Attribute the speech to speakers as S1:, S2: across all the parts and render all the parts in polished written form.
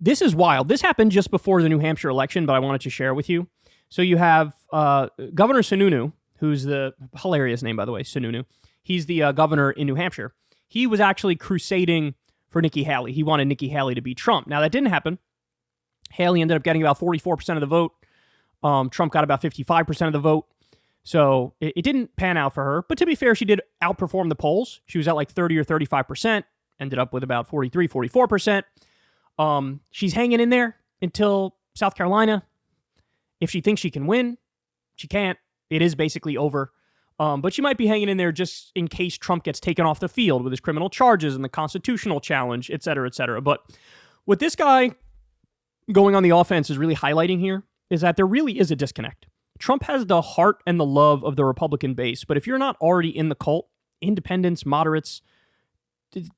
S1: this is wild. This happened just before the New Hampshire election, but I wanted to share with you. So you have Governor Sununu, who's the hilarious name, by the way, Sununu. He's the governor in New Hampshire. He was actually crusading for Nikki Haley. He wanted Nikki Haley to beat Trump. Now, that didn't happen. Haley ended up getting about 44% of the vote. Trump got about 55% of the vote. So it didn't pan out for her. But to be fair, she did outperform the polls. She was at like 30 or 35%, ended up with about 43, 44%. She's hanging in there until South Carolina. If she thinks she can win, she can't. It is basically over. But she might be hanging in there just in case Trump gets taken off the field with his criminal charges and the constitutional challenge, et cetera, et cetera. But what this guy going on the offense is really highlighting here is that there really is a disconnect. Trump has the heart and the love of the Republican base, but if you're not already in the cult, independents, moderates,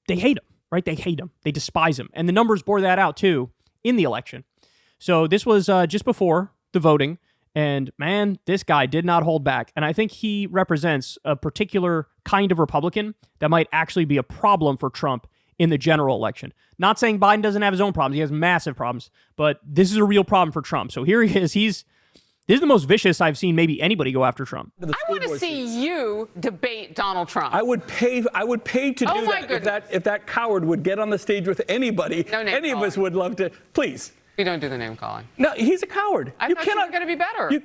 S1: they hate him, right? They hate him. They despise him. And the numbers bore that out, too, in the election. So this was just before the voting, and man, this guy did not hold back. And I think he represents a particular kind of Republican that might actually be a problem for Trump in the general election. Not saying Biden doesn't have his own problems. He has massive problems, but this is a real problem for Trump. So here he is. This is the most vicious I've seen maybe anybody go after Trump.
S2: I want to see you debate Donald Trump.
S3: I would pay to do that if that coward would get on the stage with anybody.
S2: No name
S3: Any
S2: calling.
S3: of us would love to. Please.
S2: We don't do the name calling.
S3: No, he's a coward.
S2: I thought you were going to be better.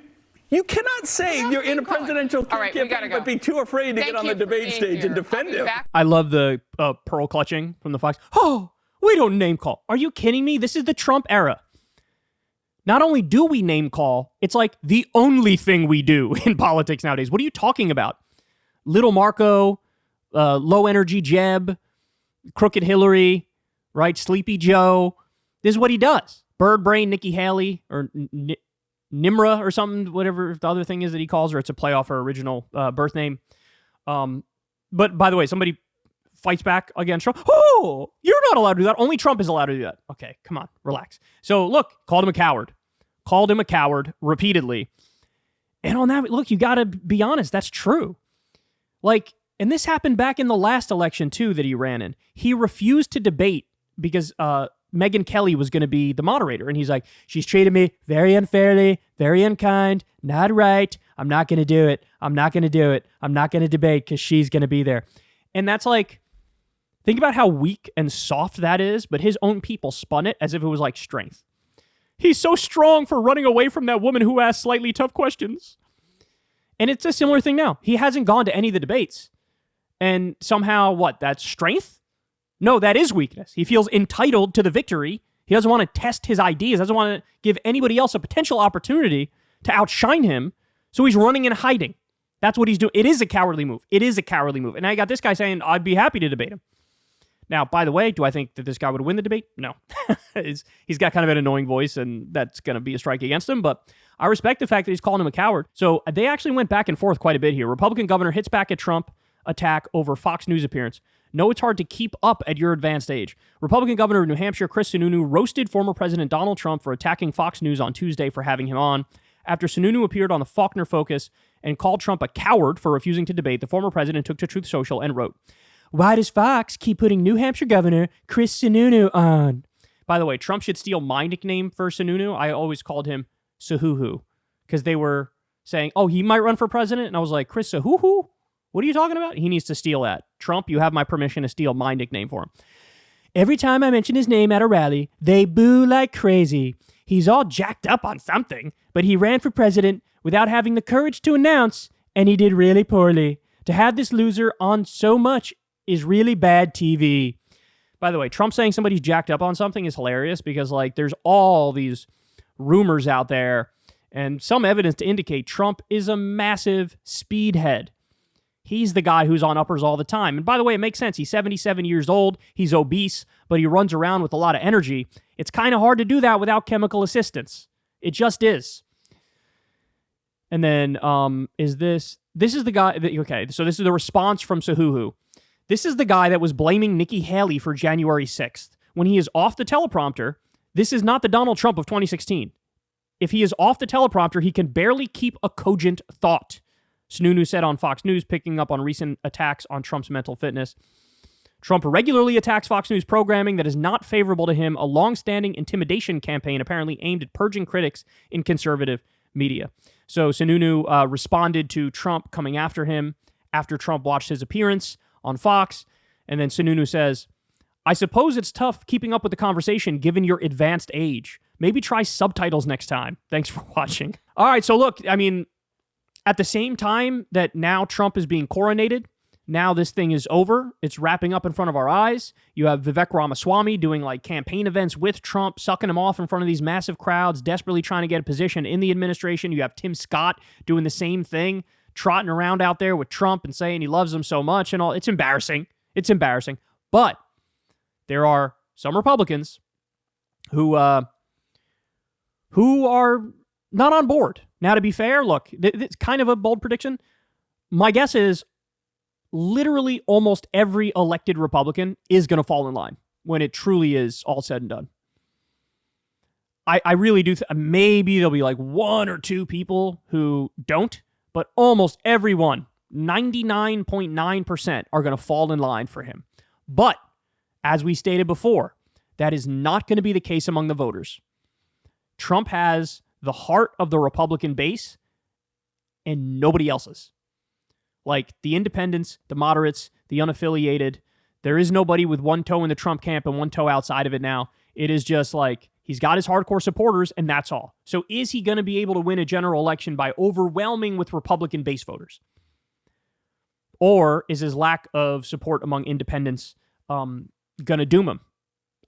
S3: You cannot say you're in a presidential campaign, but be too afraid to get on the debate stage and defend him.
S1: I love the pearl clutching from the Fox. Oh, we don't name call. Are you kidding me? This is the Trump era. Not only do we name call, it's like the only thing we do in politics nowadays. What are you talking about? Little Marco, low energy Jeb, crooked Hillary, right? Sleepy Joe. This is what he does. Bird brain Nikki Haley or Nimra or something, whatever the other thing is that he calls her. It's a play off her original birth name. But by the way, somebody fights back against Trump. Oh, you're not allowed to do that. Only Trump is allowed to do that. Okay, come on, relax. So look, called him a coward. Called him a coward repeatedly. And on that, look, you got to be honest. That's true. Like, and this happened back in the last election, too, that he ran in. He refused to debate because Megyn Kelly was going to be the moderator. And he's like, she's treated me very unfairly, very unkind, not right. I'm not going to do it. I'm not going to do it. I'm not going to debate because she's going to be there. And that's like, think about how weak and soft that is. But his own people spun it as if it was like strength. He's so strong for running away from that woman who asked slightly tough questions. And it's a similar thing now. He hasn't gone to any of the debates. And somehow, what, that's strength? No, that is weakness. He feels entitled to the victory. He doesn't want to test his ideas. Doesn't want to give anybody else a potential opportunity to outshine him. So he's running and hiding. That's what he's doing. It is a cowardly move. It is a cowardly move. And I got this guy saying, I'd be happy to debate him. Now, by the way, do I think that this guy would win the debate? No. He's got kind of an annoying voice, and that's going to be a strike against him. But I respect the fact that he's calling him a coward. So they actually went back and forth quite a bit here. Republican governor hits back at Trump attack over Fox News appearance. No, it's hard to keep up at your advanced age. Republican governor of New Hampshire, Chris Sununu, roasted former President Donald Trump for attacking Fox News on Tuesday for having him on. After Sununu appeared on the Faulkner Focus and called Trump a coward for refusing to debate, the former president took to Truth Social and wrote, "Why does Fox keep putting New Hampshire Governor Chris Sununu on?" By the way, Trump should steal my nickname for Sununu. I always called him Sahuhu because they were saying, oh, he might run for president. And I was like, Chris Sahuhu? What are you talking about? He needs to steal that. Trump, you have my permission to steal my nickname for him. "Every time I mention his name at a rally, they boo like crazy. He's all jacked up on something, but he ran for president without having the courage to announce, and he did really poorly. To have this loser on so much is really bad TV." By the way, Trump saying somebody's jacked up on something is hilarious because, like, there's all these rumors out there and some evidence to indicate Trump is a massive speedhead. He's the guy who's on uppers all the time. And by the way, it makes sense. He's 77 years old. He's obese, but he runs around with a lot of energy. It's kind of hard to do that without chemical assistance. It just is. And then, this is the guy, okay, so this is the response from Sahuhu. This is the guy that was blaming Nikki Haley for January 6th. When he is off the teleprompter, this is not the Donald Trump of 2016. If he is off the teleprompter, he can barely keep a cogent thought. Sununu said on Fox News, picking up on recent attacks on Trump's mental fitness. Trump regularly attacks Fox News programming that is not favorable to him, a long-standing intimidation campaign apparently aimed at purging critics in conservative media. So Sununu responded to Trump coming after him after Trump watched his appearance on Fox. And then Sununu says, I suppose it's tough keeping up with the conversation given your advanced age. Maybe try subtitles next time. Thanks for watching. All right, so look, I mean, at the same time that now Trump is being coronated, now this thing is over. It's wrapping up in front of our eyes. You have Vivek Ramaswamy doing like campaign events with Trump, sucking him off in front of these massive crowds, desperately trying to get a position in the administration. You have Tim Scott doing the same thing, trotting around out there with Trump and saying he loves him so much and all. It's embarrassing. It's embarrassing. But there are some Republicans who are not on board. Now, to be fair, look, it's kind of a bold prediction. My guess is literally almost every elected Republican is going to fall in line when it truly is all said and done. I really do. Maybe there'll be like one or two people who don't, but almost everyone, 99.9%, are going to fall in line for him. But as we stated before, that is not going to be the case among the voters. Trump has the heart of the Republican base and nobody else's. Like the independents, the moderates, the unaffiliated. There is nobody with one toe in the Trump camp and one toe outside of it now. It is just like he's got his hardcore supporters and that's all. So is he going to be able to win a general election by overwhelming with Republican base voters? Or is his lack of support among independents going to doom him?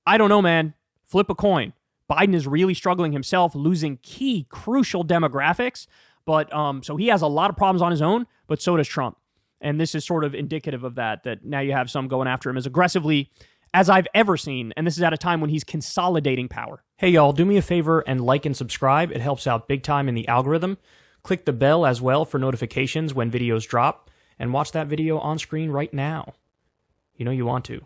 S1: I don't know, man. Flip a coin. Biden is really struggling himself, losing key, crucial demographics. But so he has a lot of problems on his own, but so does Trump. And this is sort of indicative of that now you have some going after him as aggressively as I've ever seen. And this is at a time when he's consolidating power. Hey, y'all, do me a favor and like and subscribe. It helps out big time in the algorithm. Click the bell as well for notifications when videos drop. And watch that video on screen right now. You know you want to.